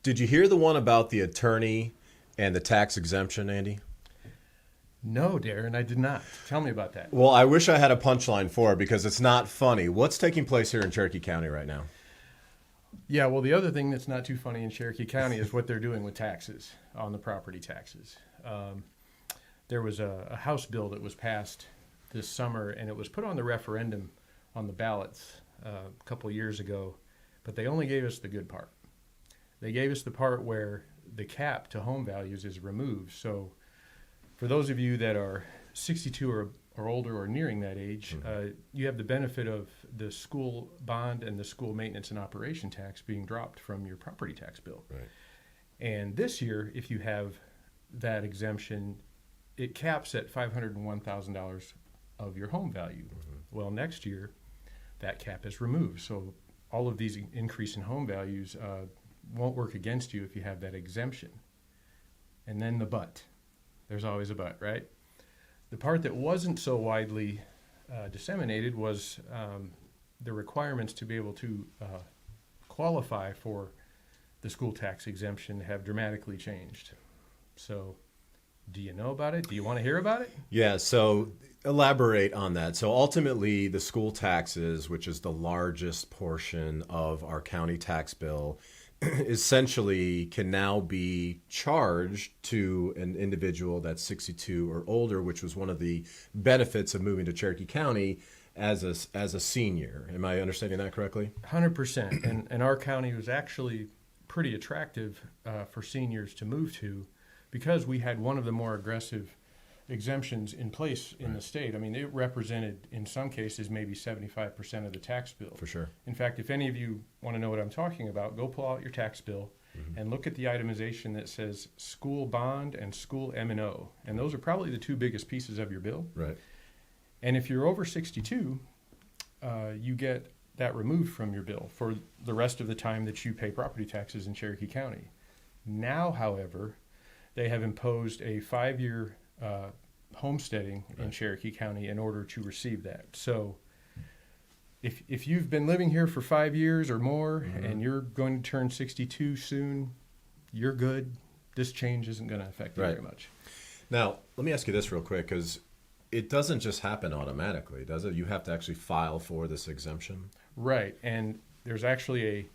Did you hear the one about the attorney and the tax exemption, Andy? No, Darren, I did not. Tell me about that. Well, I wish I had a punchline for it because it's not funny. What's taking place here in Cherokee County right now? Yeah, well, the other thing that's not too funny in Cherokee County is what they're doing with taxes, on the property taxes. There was a House bill that was passed this summer, and it was put on the referendum on the ballots a couple of years ago, but they only gave us the good part. They gave us the part where the cap to home values is removed. So for those of you that are 62 or older or nearing that age, you have the benefit of the school bond and the school maintenance and operation tax being dropped from your property tax bill. Right. And this year, if you have that exemption, it caps at $501,000 of your home value. Well, next year, that cap is removed. So all of these increase in home values won't work against you if you have that exemption. And then the but. There's always a but, right? The part that wasn't so widely disseminated was the requirements to be able to qualify for the school tax exemption have dramatically changed. So do you know about it? Do you want to hear about it? Yeah, so elaborate on that. So ultimately, the school taxes, which is the largest portion of our county tax bill, essentially can now be charged to an individual that's 62 or older, which was one of the benefits of moving to Cherokee County as a senior. Am I understanding that correctly? 100%. And our county was actually pretty attractive for seniors to move to because we had one of the more aggressive exemptions in place in the state. I mean, it represented, in some cases, maybe 75% of the tax bill. For sure. In fact, if any of you want to know what I'm talking about, go pull out your tax bill and look at the itemization that says school bond and school M&O. And those are probably the two biggest pieces of your bill. Right. And if you're over 62, you get that removed from your bill for the rest of the time that you pay property taxes in Cherokee County. Now, however, they have imposed a 5-year homesteading in Cherokee County in order to receive that. So if you've been living here for 5 years or more and you're going to turn 62 soon, you're good. This change isn't going to affect you very much. Now, let me ask you this real quick, because it doesn't just happen automatically, does it? You have to actually file for this exemption. Right, and there's actually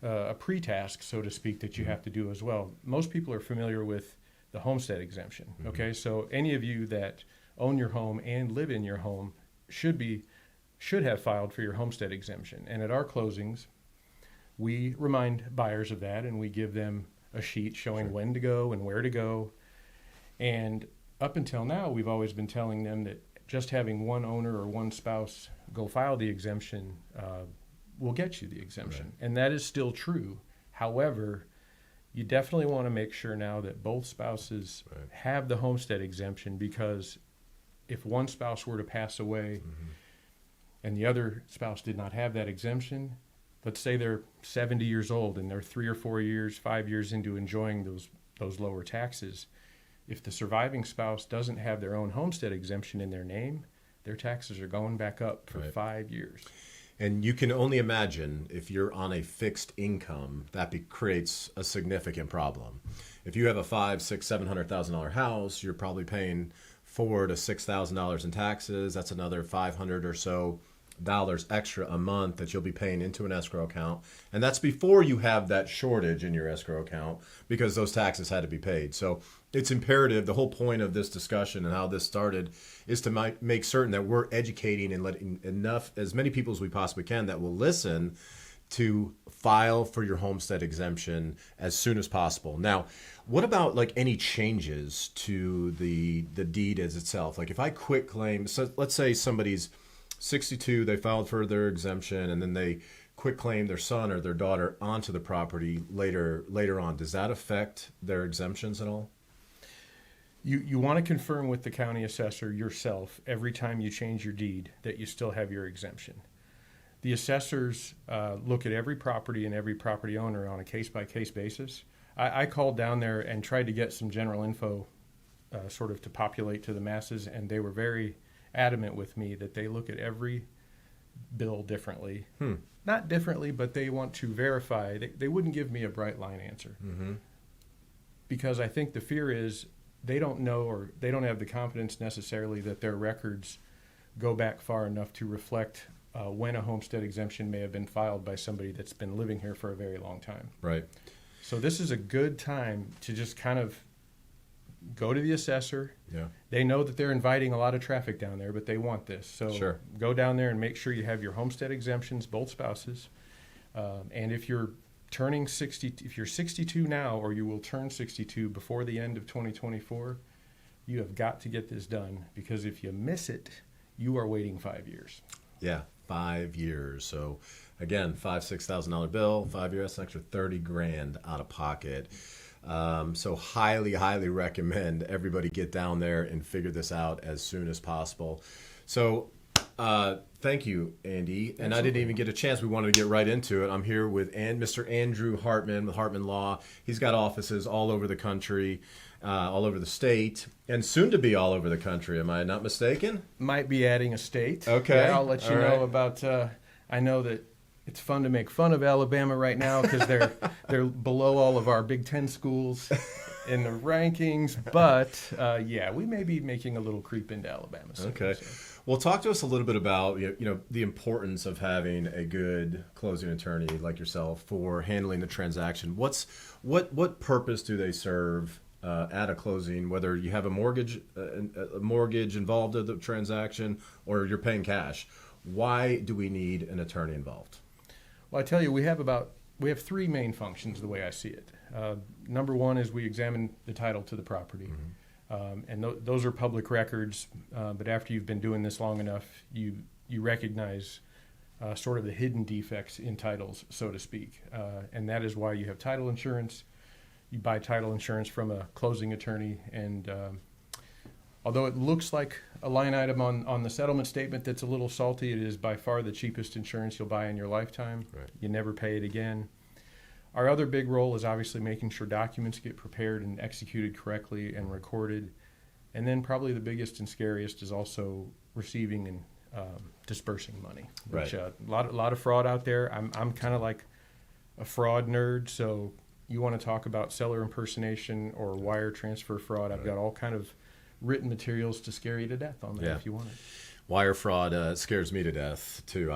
a pre-task, so to speak, that you have to do as well. Most people are familiar with the homestead exemption. Okay, so any of you that own your home and live in your home should have filed for your homestead exemption. And at our closings, we remind buyers of that, and we give them a sheet showing when to go and where to go. And up until now, we've always been telling them that just having one owner or one spouse go file the exemption will get you the exemption. Right. And that is still true. However, you definitely want to make sure now that both spouses have the homestead exemption, because if one spouse were to pass away and the other spouse did not have that exemption, let's say they're 70 years old and they're 3 or 4 years, 5 years into enjoying those lower taxes. If the surviving spouse doesn't have their own homestead exemption in their name, their taxes are going back up for 5 years. And you can only imagine if you're on a fixed income, that creates a significant problem. If you have a $500,000, $600,000, $700,000 house, you're probably paying $4,000 to $6,000 in taxes. That's another $500 or so extra a month that you'll be paying into an escrow account. And that's before you have that shortage in your escrow account, because those taxes had to be paid. So it's imperative. The whole point of this discussion and how this started is to make certain that we're educating and letting as many people as we possibly can that will listen to file for your homestead exemption as soon as possible. Now, what about like any changes to the deed as itself? Like if I quit claim, so let's say somebody's 62, they filed for their exemption, and then they quit claim their son or their daughter onto the property later on. Does that affect their exemptions at all? You want to confirm with the county assessor yourself every time you change your deed that you still have your exemption. The assessors look at every property and every property owner on a case-by-case basis. I called down there and tried to get some general info sort of to populate to the masses, and they were very adamant with me that they look at every bill differently not differently, but they want to verify. They wouldn't give me a bright line answer because I think the fear is they don't know or they don't have the confidence necessarily that their records go back far enough to reflect when a homestead exemption may have been filed by somebody that's been living here for a very long time. Right. So this is a good time to just kind of go to the assessor. Yeah. They know that they're inviting a lot of traffic down there, but they want this. So Sure. Go down there and make sure you have your homestead exemptions, both spouses. And if you're turning 60, if you're 62 now, or you will turn 62 before the end of 2024, you have got to get this done, because if you miss it, you are waiting 5 years. Yeah, 5 years. So again, $5,000-$6,000 bill, 5 years, that's an extra $30,000 out of pocket. So highly recommend everybody get down there and figure this out as soon as possible. So thank you, Andy. And I didn't even get a chance. We wanted to get right into it. I'm here with Mr. Andrew Hartman with Hartman Law. He's got offices all over the country, all over the state, and soon to be all over the country. Am I not mistaken? Might be adding a state. Okay. Yeah, I'll let you know about, I know that it's fun to make fun of Alabama right now because they're below all of our Big Ten schools in the rankings. But, yeah, we may be making a little creep into Alabama soon. Okay. So. Well, talk to us a little bit about the importance of having a good closing attorney like yourself for handling the transaction. What purpose do they serve at a closing, whether you have a mortgage involved in the transaction or you're paying cash? Why do we need an attorney involved? Well, I tell you, we have three main functions the way I see it. Number one is we examine the title to the property. And those are public records, but after you've been doing this long enough, you recognize sort of the hidden defects in titles, so to speak. And that is why you have title insurance. You buy title insurance from a closing attorney, and although it looks like a line item on the settlement statement that's a little salty, it is by far the cheapest insurance you'll buy in your lifetime. Right. You never pay it again. Our other big role is obviously making sure documents get prepared and executed correctly and recorded. And then probably the biggest and scariest is also receiving and dispersing money. Which, Right. A lot of fraud out there. I'm kind of like a fraud nerd, so you want to talk about seller impersonation or wire transfer fraud, I've got all kind of written materials to scare you to death on that if you want it. Wire fraud scares me to death too.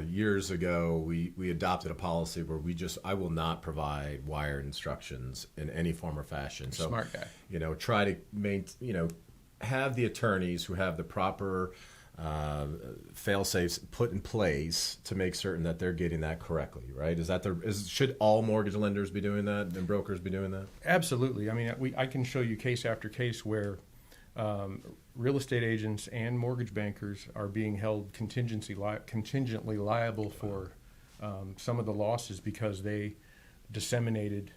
Years ago we adopted a policy where I will not provide wire instructions in any form or fashion. So Smart guy. Try to have the attorneys who have the proper fail safes put in place to make certain that they're getting that correctly, right? Should all mortgage lenders be doing that and brokers be doing that? Absolutely. I mean, I can show you case after case where real estate agents and mortgage bankers are being held contingently liable for some of the losses because they disseminated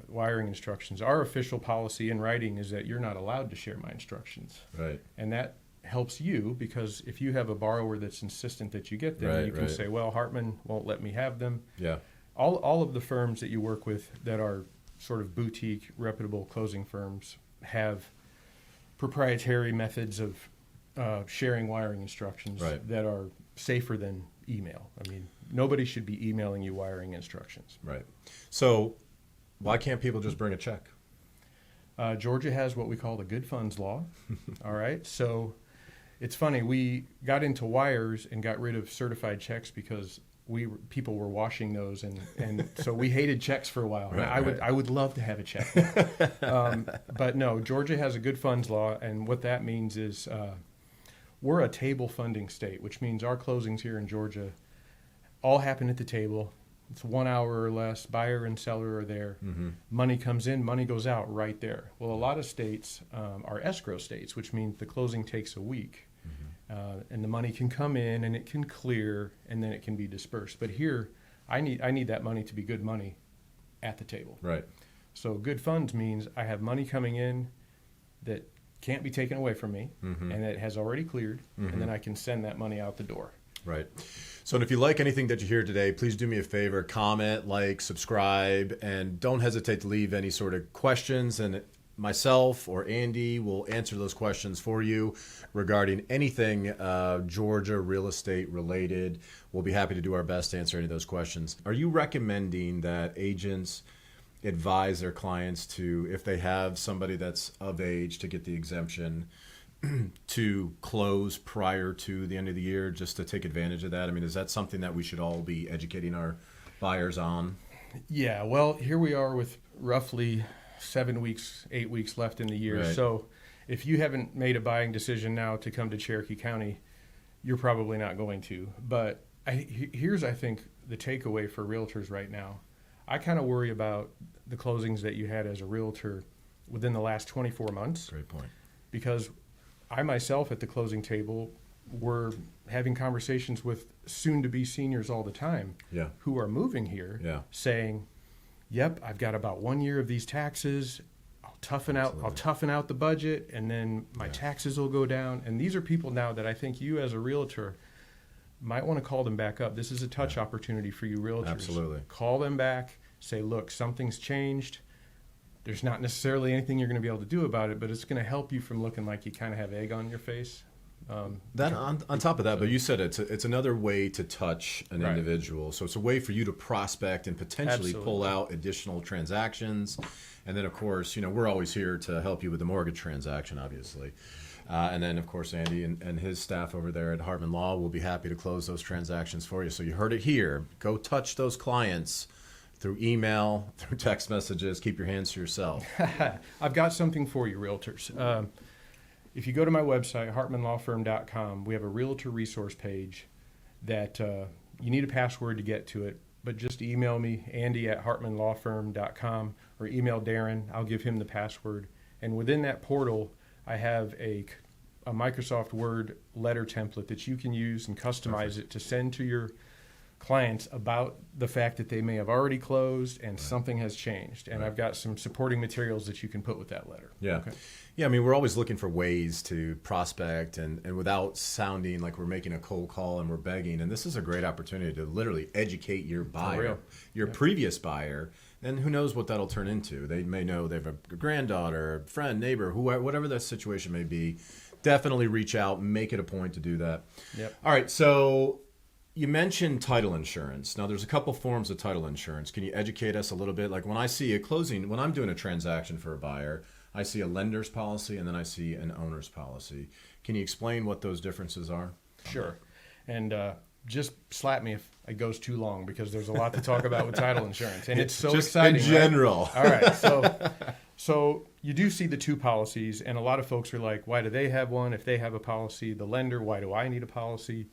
wiring instructions. Our official policy in writing is that you're not allowed to share my instructions. Right. And that helps you because if you have a borrower that's insistent that you get them, Right, you can right. say, well, Hartman won't let me have them. Yeah. All of the firms that you work with that are sort of boutique, reputable closing firms have proprietary methods of sharing wiring instructions Right. that are safer than email. I mean, nobody should be emailing you wiring instructions. Right. So why can't people just bring a check? Georgia has what we call the good funds law. All right. So it's funny. We got into wires and got rid of certified checks because people were washing those, and so we hated checks for a while. Right, I would love to have a check. But no, Georgia has a good funds law, and what that means is we're a table funding state, which means our closings here in Georgia all happen at the table. It's 1 hour or less. Buyer and seller are there. Mm-hmm. Money comes in, money goes out right there. Well, a lot of states are escrow states, which means the closing takes a week. And the money can come in and it can clear and then it can be dispersed. But here, I need that money to be good money at the table. Right. So good funds means I have money coming in that can't be taken away from me and it has already cleared, and then I can send that money out the door. Right. So if you like anything that you hear today, please do me a favor, comment, like, subscribe, and don't hesitate to leave any sort of questions and myself or Andy will answer those questions for you regarding anything Georgia real estate related. We'll be happy to do our best to answer any of those questions. Are you recommending that agents advise their clients to, if they have somebody that's of age to get the exemption, to close prior to the end of the year just to take advantage of that? I mean, is that something that we should all be educating our buyers on? Yeah, well, here we are with roughly 7 weeks, 8 weeks left in the year. Right. So if you haven't made a buying decision now to come to Cherokee County, you're probably not going to. But here's, I think, the takeaway for realtors right now. I kind of worry about the closings that you had as a realtor within the last 24 months. Great point. Because I myself at the closing table were having conversations with soon-to-be seniors all the time who are moving here saying, yep, I've got about 1 year of these taxes. I'll toughen out the budget, and then my taxes will go down. And these are people now that I think you as a realtor might want to call them back up. This is a touch opportunity for you realtors. Absolutely. Call them back, say, look, something's changed. There's not necessarily anything you're going to be able to do about it, but it's going to help you from looking like you kind of have egg on your face. That on top of that, but you said it's another way to touch an individual. So it's a way for you to prospect and potentially pull out additional transactions. And then, of course, we're always here to help you with the mortgage transaction, obviously. And then, of course, Andy and his staff over there at Hartman Law will be happy to close those transactions for you. So you heard it here. Go touch those clients through email, through text messages. Keep your hands to yourself. I've got something for you, realtors. If you go to my website, hartmanlawfirm.com, we have a realtor resource page that you need a password to get to it, but just email me, andy@hartmanlawfirm.com, or email Darren. I'll give him the password. And within that portal, I have a Microsoft Word letter template that you can use and customize it to send to your clients about the fact that they may have already closed and something has changed. And I've got some supporting materials that you can put with that letter. Yeah. Okay. Yeah, I mean, we're always looking for ways to prospect and without sounding like we're making a cold call and we're begging. And this is a great opportunity to literally educate your buyer, your previous buyer, and who knows what that'll turn into. They may know they have a granddaughter, a friend, neighbor, whatever that situation may be. Definitely reach out, make it a point to do that. Yep. All right, so you mentioned title insurance. Now, there's a couple forms of title insurance. Can you educate us a little bit? Like when I see a closing, when I'm doing a transaction for a buyer, I see a lender's policy and then I see an owner's policy. Can you explain what those differences are? Sure. And just slap me if it goes too long because there's a lot to talk about with title insurance. And it's so just exciting. In general. Right? All right. So you do see the two policies, and a lot of folks are like, why do they have one? If they have a policy, the lender, why do I need a policy?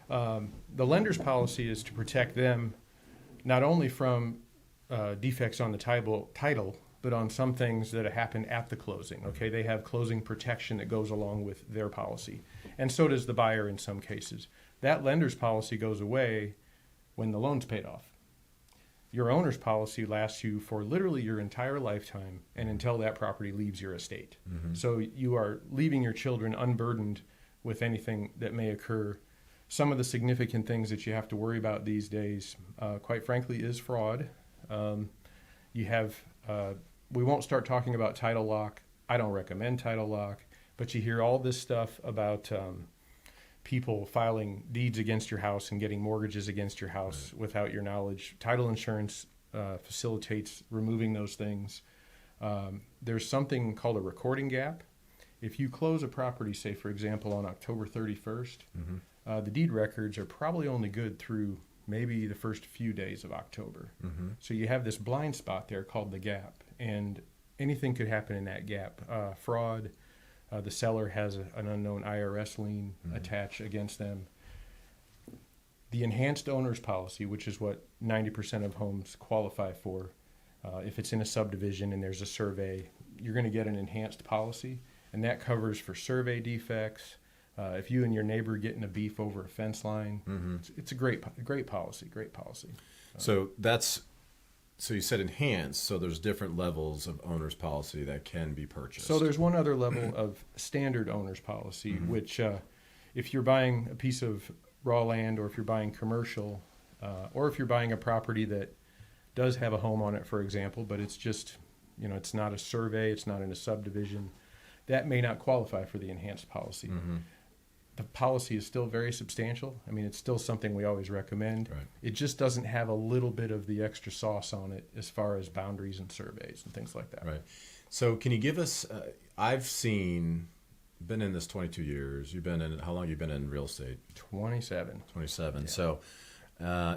The lender's policy is to protect them not only from defects on the title, but on some things that happen at the closing. Okay, they have closing protection that goes along with their policy, and so does the buyer in some cases. That lender's policy goes away when the loan's paid off. Your owner's policy lasts you for literally your entire lifetime and until that property leaves your estate. Mm-hmm. So you are leaving your children unburdened with anything that may occur. Some of the significant things that you have to worry about these days, quite frankly, is fraud. We won't start talking about title lock. I don't recommend title lock, but you hear all this stuff about people filing deeds against your house and getting mortgages against your house without your knowledge. Title insurance facilitates removing those things. There's something called a recording gap. If you close a property, say, for example, on October 31st, the deed records are probably only good through maybe the first few days of October. Mm-hmm. So you have this blind spot there called the gap, and anything could happen in that gap. Fraud, the seller has an unknown IRS lien attached against them. The enhanced owner's policy, which is what 90% of homes qualify for, if it's in a subdivision and there's a survey, you're going to get an enhanced policy, and that covers for survey defects. If you and your neighbor get in a beef over a fence line, it's a great policy. So you said enhanced, so there's different levels of owner's policy that can be purchased. So there's one other level of standard owner's policy, which if you're buying a piece of raw land, or if you're buying commercial, or if you're buying a property that does have a home on it, for example, but it's just it's not a survey, it's not in a subdivision, that may not qualify for the enhanced policy. The policy is still very substantial. I mean, it's still something we always recommend. Right. It just doesn't have a little bit of the extra sauce on it as far as boundaries and surveys and things like that. Right. So can you give us, been in this 22 years. How long have you been in real estate? 27. 27. Yeah. So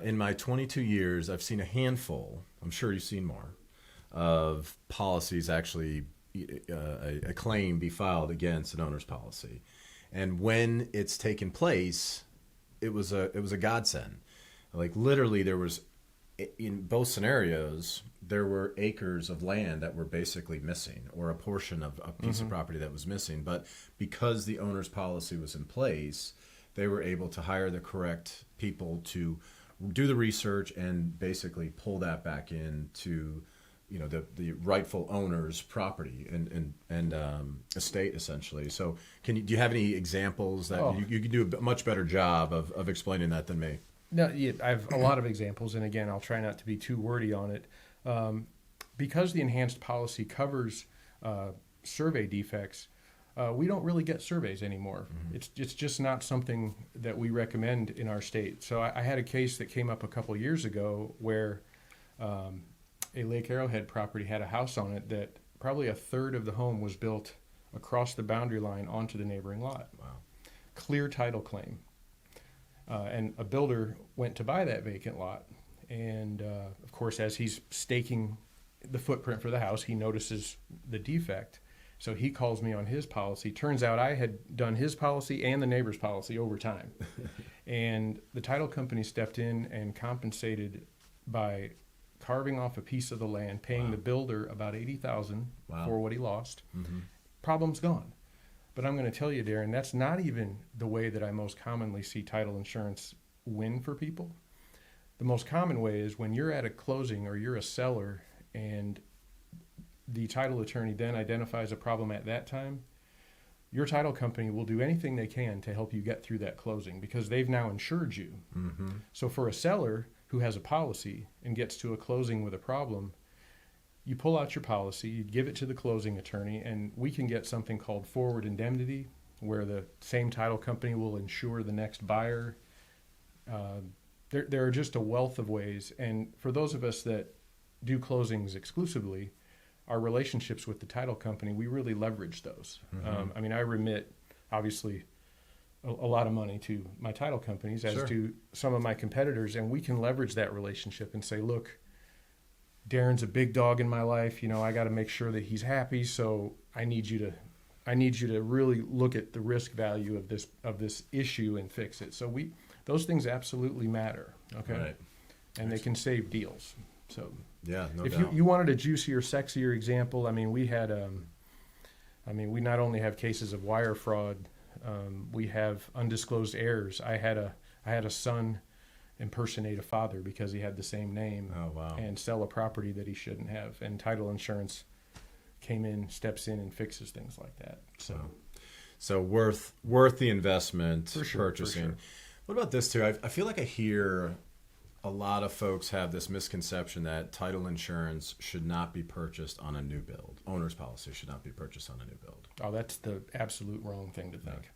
in my 22 years, I've seen a handful, I'm sure you've seen more, of policies actually, a claim be filed against an owner's policy. And when it's taken place, it was a godsend. Like literally there was, in both scenarios, there were acres of land that were basically missing, or a portion of a piece of property that was missing. But because the owner's policy was in place, they were able to hire the correct people to do the research and basically pull that back into, the rightful owner's property and estate, essentially. So do you have any examples that you can do a much better job of explaining that than me? No, yeah, I have a lot of examples, and again, I'll try not to be too wordy on it. Because the enhanced policy covers survey defects, we don't really get surveys anymore. It's just not something that we recommend in our state. So I had a case that came up a couple years ago where a Lake Arrowhead property had a house on it that probably a third of the home was built across the boundary line onto the neighboring lot. Wow. Clear title claim. And a builder went to buy that vacant lot. And, of course, as he's staking the footprint for the house, he notices the defect. So he calls me on his policy. Turns out I had done his policy and the neighbor's policy over time. And the title company stepped in and compensated by carving off a piece of the land, paying the builder about $80,000 for what he lost. Problem's gone. But I'm going to tell you, Darren, that's not even the way that I most commonly see title insurance win for people. The most common way is when you're at a closing or you're a seller and the title attorney then identifies a problem at that time, your title company will do anything they can to help you get through that closing because they've now insured you. So for a seller who has a policy and gets to a closing with a problem, you pull out your policy, you give it to the closing attorney, and we can get something called forward indemnity, where the same title company will insure the next buyer. There are just a wealth of ways. And for those of us that do closings exclusively, our relationships with the title company, we really leverage those. I mean, I remit, obviously, a lot of money to my title companies, as do some of my competitors, and we can leverage that relationship and say, look, Darren's a big dog in my life. I got to make sure that he's happy. So I need you to really look at the risk value of this issue and fix it. So those things absolutely matter. Okay. Right. And they can save deals. So yeah, no if doubt. you wanted a juicier, sexier example, I mean, we had, we not only have cases of wire fraud, we have undisclosed heirs. I had a son impersonate a father because he had the same name and sell a property that he shouldn't have, and title insurance steps in and fixes things like that. So worth the investment purchasing. For sure. What about this too? I feel like I hear a lot of folks have this misconception that title insurance should not be purchased on a new build. Owner's policy should not be purchased on a new build. Oh, that's the absolute wrong thing to think.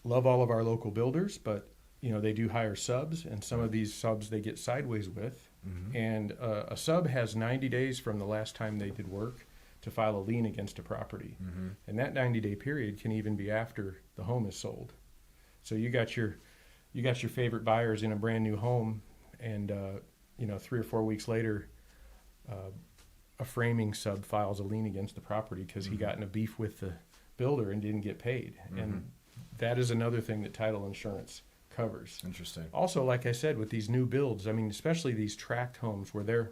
Love all of our local builders, but they do hire subs, and some of these subs they get sideways with. And a sub has 90 days from the last time they did work to file a lien against a property. And that 90-day period can even be after the home is sold. So you got your favorite buyers in a brand new home, and 3 or 4 weeks later, a framing sub files a lien against the property because he got in a beef with the builder and didn't get paid. And that is another thing that title insurance covers. Interesting. Also, like I said, with these new builds, I mean, especially these tract homes where they're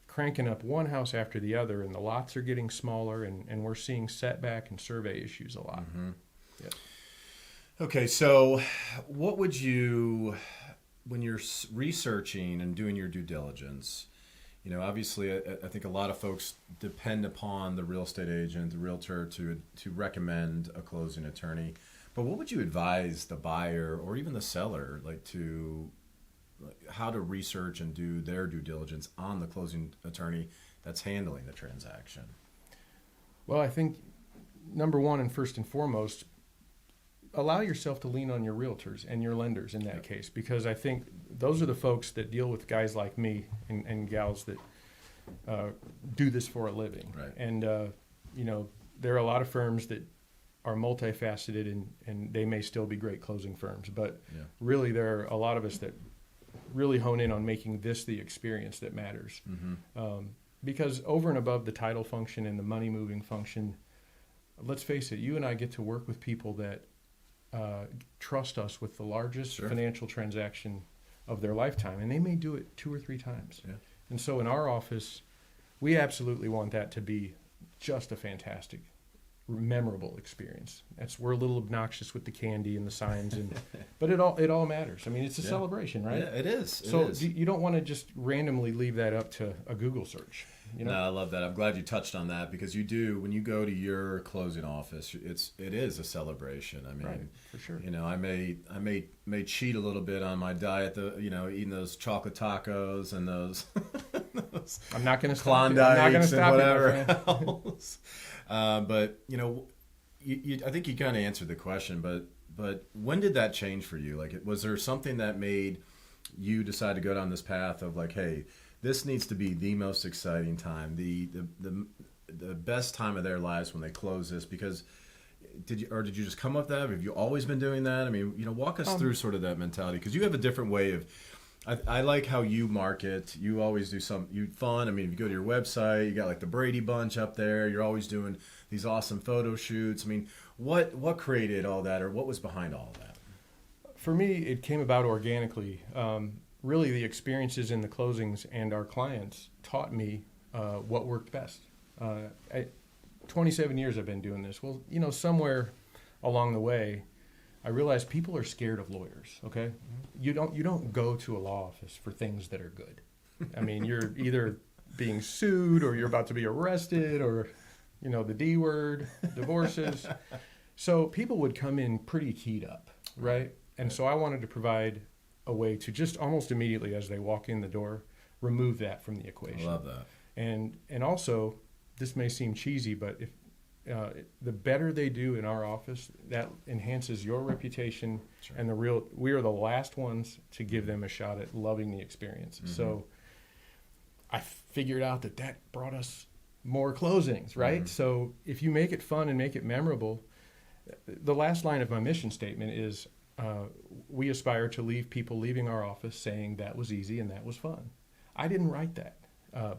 cranking up one house after the other, and the lots are getting smaller, and we're seeing setback and survey issues a lot. Okay, so what would you, when you're researching and doing your due diligence, obviously I think a lot of folks depend upon the real estate agent, the realtor to recommend a closing attorney. But what would you advise the buyer or even the seller how to research and do their due diligence on the closing attorney that's handling the transaction? Well, I think number one and first and foremost, allow yourself to lean on your realtors and your lenders in that case, because I think those are the folks that deal with guys like me and gals that do this for a living. Right. And, there are a lot of firms that are multifaceted and they may still be great closing firms, but really there are a lot of us that really hone in on making this the experience that matters. Because over and above the title function and the money moving function, let's face it, you and I get to work with people that trust us with the largest financial transaction of their lifetime, and they may do it 2 or 3 times. Yeah. And so in our office, we absolutely want that to be just a fantastic, memorable experience. We're a little obnoxious with the candy and the signs, but it all matters. I mean, it's a celebration, right? Yeah, it is. You don't want to just randomly leave that up to a Google search. No, I love that. I'm glad you touched on that, because you do, when you go to your closing office, it is a celebration. I mean, right, for sure. I may cheat a little bit on my diet, eating those chocolate tacos and those I'm not going to Klondikes and whatever else. But I think you kind of answered the question. But when did that change for you? Like, was there something that made you decide to go down this path of like, hey, this needs to be the most exciting time, the best time of their lives when they close this? Because did you just come up with that? Have you always been doing that? I mean, walk us through sort of that mentality, because you have a different way of. I like how you market. You always do fun. I mean, if you go to your website, you got like the Brady Bunch up there. You're always doing these awesome photo shoots. I mean, what created all that, or what was behind all of that? For me, it came about organically. Really, the experiences in the closings and our clients taught me what worked best. 27 years I've been doing this. Well, somewhere along the way, I realized people are scared of lawyers. Okay, you don't go to a law office for things that are good. I mean, you're either being sued or you're about to be arrested, or the D word, divorces. So people would come in pretty keyed up, right? And so I wanted to provide a way to just almost immediately as they walk in the door, remove that from the equation. I love that. And also, this may seem cheesy, but if the better they do in our office, that enhances your reputation. Sure. And we are the last ones to give them a shot at loving the experience. Mm-hmm. So I figured out that brought us more closings, right? Mm-hmm. So if you make it fun and make it memorable, the last line of my mission statement is, we aspire to leave people leaving our office saying that was easy and that was fun. I didn't write that.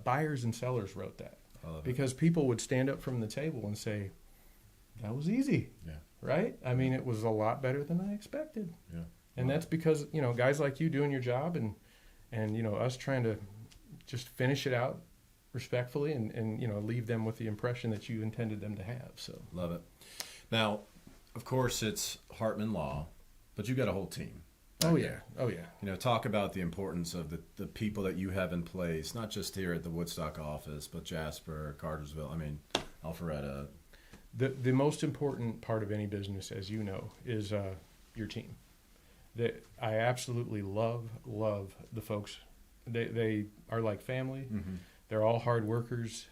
Buyers and sellers wrote that. Because people would stand up from the table and say, that was easy, right? I mean, it was a lot better than I expected. Yeah. And that's because, guys like you doing your job and us trying to just finish it out respectfully and leave them with the impression that you intended them to have. So love it. Now, of course, it's Hartman Law, but you got a whole team. Oh yeah. Talk about the importance of the people that you have in place, not just here at the Woodstock office, but Jasper, Cartersville, Alpharetta. The most important part of any business, as you know, is your team. I absolutely love the folks. They are like family. Mm-hmm. They're all hard workers.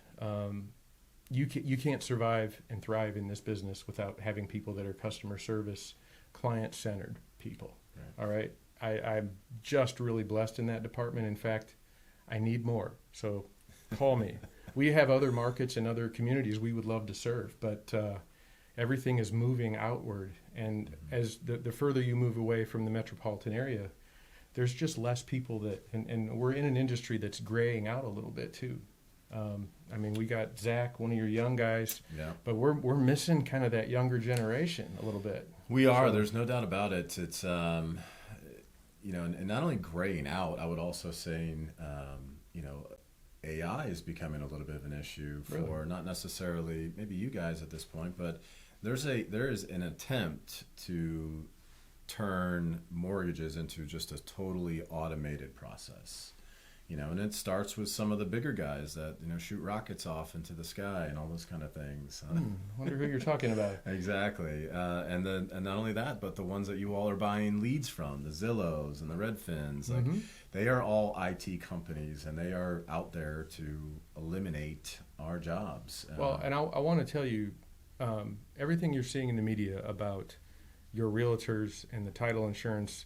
You can't survive and thrive in this business without having people that are customer service, client-centered people. Right. All right. I'm just really blessed in that department. In fact, I need more. So call me. We have other markets and other communities we would love to serve, but everything is moving outward. And as the further you move away from the metropolitan area, there's just less people and we're in an industry that's graying out a little bit too. We got Zach, one of your young guys, but we're missing kind of that younger generation a little bit. We are. There's no doubt about it. It's, and not only graying out, I would also say, AI is becoming a little bit of an issue for not necessarily maybe you guys at this point, but there is an attempt to turn mortgages into just a totally automated process. And it starts with some of the bigger guys that, shoot rockets off into the sky and all those kind of things. Wonder who you're talking about. Exactly. And not only that, but the ones that you all are buying leads from, the Zillows and the Redfins, like they are all IT companies, and they are out there to eliminate our jobs. Well, and I want to tell you, everything you're seeing in the media about your realtors and the title insurance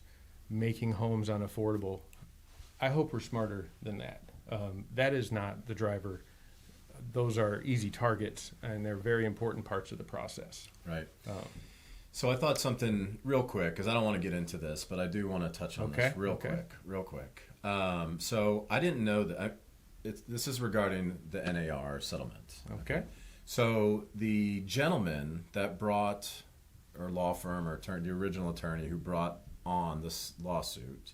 making homes unaffordable, I hope we're smarter than that. That is not the driver. Those are easy targets, and they're very important parts of the process. Right. So I thought something real quick, because I don't want to get into this, but I do want to touch on this real quick. So I didn't know that. This is regarding the NAR settlement. Okay. So the gentleman that brought, or law firm or attorney, the original attorney who brought on this lawsuit,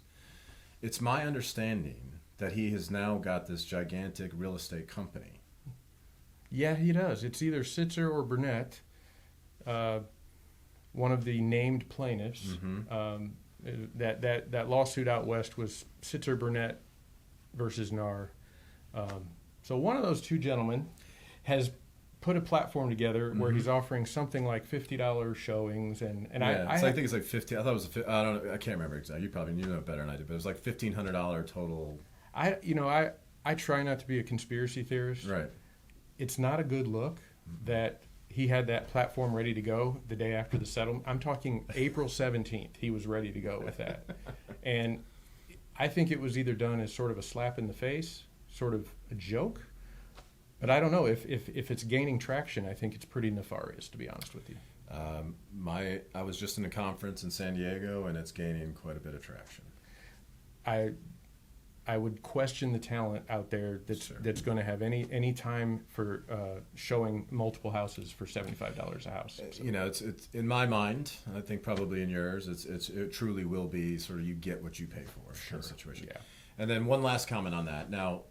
it's my understanding that he has now got this gigantic real estate company. Yeah, he does. It's either Sitzer or Burnett, one of the named plaintiffs. That lawsuit out west was Sitzer Burnett versus NAR. So one of those two gentlemen has put a platform together where he's offering something like $50 showings, and I think it's like 50. I thought it was I don't know. I can't remember exactly. You know better than I do, but it was like $1,500 total. I try not to be a conspiracy theorist. Right. It's not a good look that he had that platform ready to go the day after the settlement. I'm talking April 17th. He was ready to go with that, and I think it was either done as sort of a slap in the face, sort of a joke. But I don't know if it's gaining traction. I think it's pretty nefarious, to be honest with you. I was just in a conference in San Diego, and it's gaining quite a bit of traction. I would question the talent out there that's going to have any time for showing multiple houses for $75 a house. So. It's in my mind. I think probably in yours. It truly will be sort of you get what you pay for. Kind of situation. Yeah. And then one last comment on that. Now,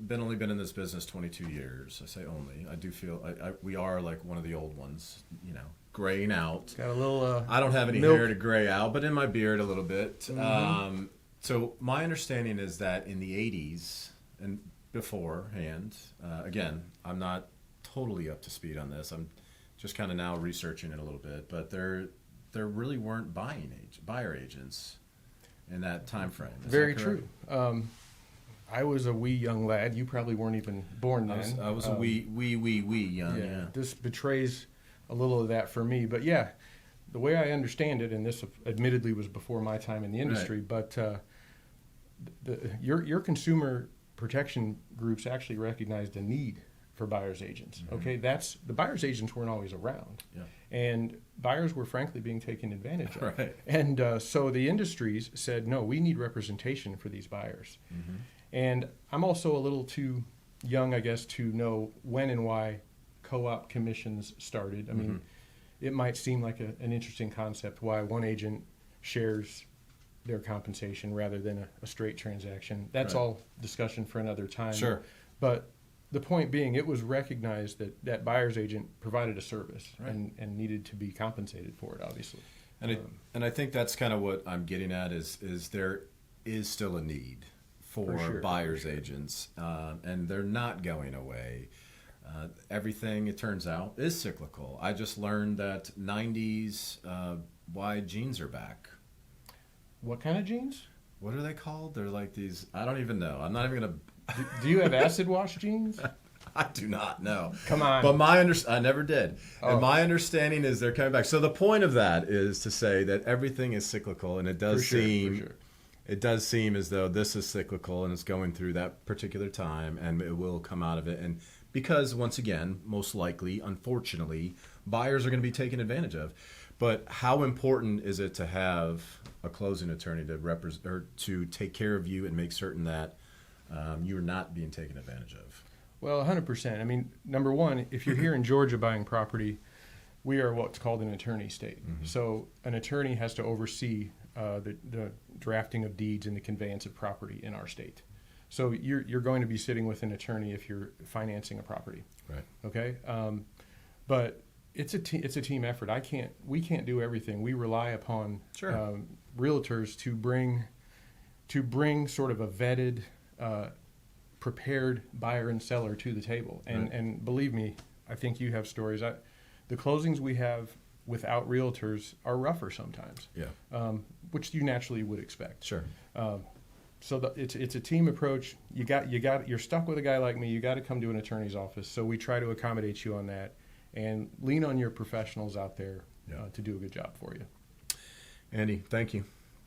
only been in this business 22 years. I say only. I do feel we are like one of the old ones, graying out. Got a little. I don't have any milk. hair to gray out, but in my beard a little bit. So my understanding is that in the 80s and beforehand, again, I'm not totally up to speed on this. I'm just kind of now researching it a little bit, but there really weren't buyer agents in that time frame. Very true. I was a wee young lad. You probably weren't even born then. I was a wee young. Yeah. This betrays a little of that for me. But yeah, the way I understand it, and this admittedly was before my time in the industry, but your consumer protection groups actually recognized a need for buyer's agents. Okay, the buyer's agents weren't always around, and buyers were frankly being taken advantage of. Right. And so the industries said, no, we need representation for these buyers. And I'm also a little too young, I guess, to know when and why co-op commissions started. I mean, it might seem like an interesting concept why one agent shares their compensation rather than a straight transaction. That's all discussion for another time. Sure. But the point being, it was recognized that buyer's agent provided a service and needed to be compensated for it, obviously. And I think that's kind of what I'm getting at is there is still a need for buyer's agents, and they're not going away. Everything, it turns out, is cyclical. I just learned that 90s wide jeans are back. What kind of jeans? What are they called? They're like these, I don't even know. I'm not even going to... Do you have acid wash jeans? I do not know. Come on. But I never did. Oh. And my understanding is they're coming back. So the point of that is to say that everything is cyclical, and it does seem... It does seem as though this is cyclical and it's going through that particular time, and it will come out of it. And because, once again, most likely, unfortunately, buyers are going to be taken advantage of. But how important is it to have a closing attorney to represent or to take care of you and make certain that you're not being taken advantage of? Well, 100%. I mean, number one, if you're here in Georgia buying property, we are what's called an attorney state. So an attorney has to oversee the drafting of deeds and the conveyance of property in our state. So you're going to be sitting with an attorney if you're financing a property. Right. Okay. But it's a team effort. We can't do everything. We rely upon realtors to bring to bring sort of a vetted, prepared buyer and seller to the table. And believe me, I think you have stories. The closings we have without realtors are rougher sometimes. Yeah. Which you naturally would expect. Sure. So it's a team approach. You're stuck with a guy like me. You got to come to an attorney's office. So we try to accommodate you on that, and lean on your professionals out there to do a good job for you. Andy, thank you.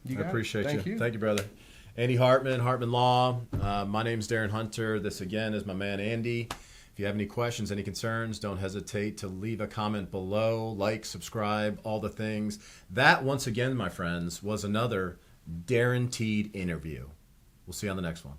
I appreciate Thank you. Thank you, brother. Andy Hartman, Hartman Law. My name's Darren Hunter. This again is my man Andy. If you have any questions, any concerns, don't hesitate to leave a comment below, like, subscribe, all the things. That, once again, my friends, was another guaranteed interview. We'll see you on the next one.